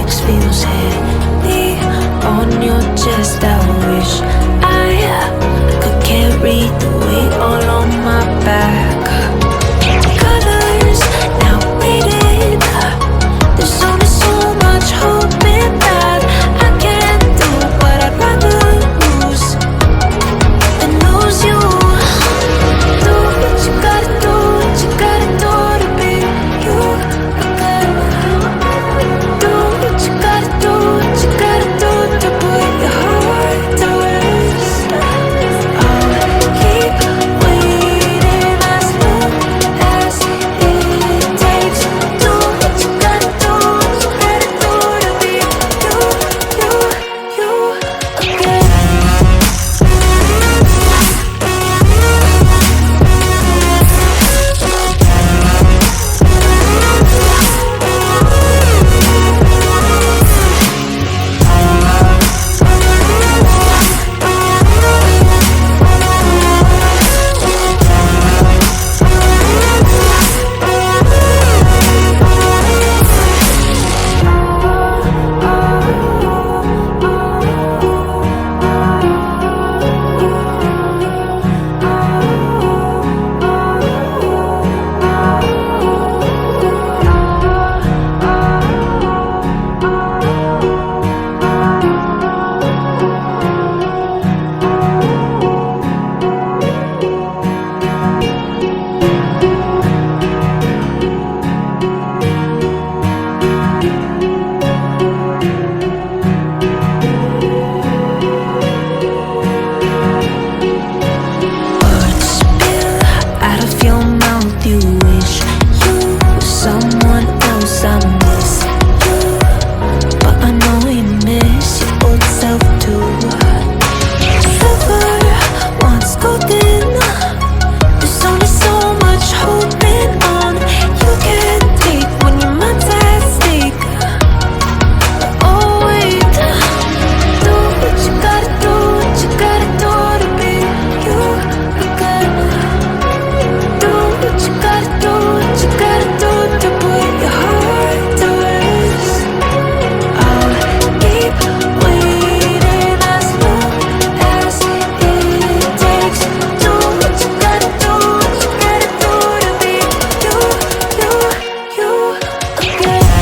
fix feels heavy on your chest. I wish I could carry the weight all on my back. Colors now faded. There's only so much hope in that. I can't do what I'd rather lose than lose you. Do what you gotta do, what you gotta do to be you again. Do what you gotta do, what you gotta do to put your heart to rest. I'll keep waiting as long as it takes. Do what you gotta do, what you gotta do to be you again. Words spill out of your mouth. You wish you were someone else. I miss you, but I know you miss your old self too. Silver once golden. There's only so much holding on. You can't take when your mind's at stake. Oh wait, do what you gotta do, what you gotta do to be you again. Do what you gotta do, what you gotta do to put your heart to rest. I'll keep waiting as long as it takes. Do what you gotta do, what you gotta do to be you again.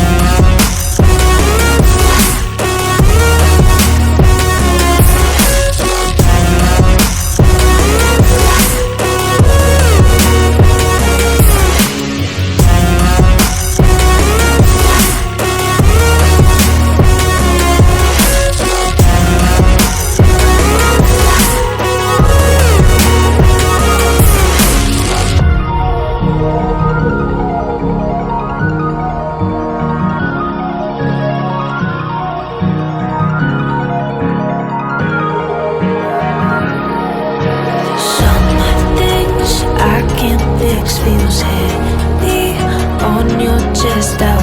Some things I can't fix feels heavy on your chest. I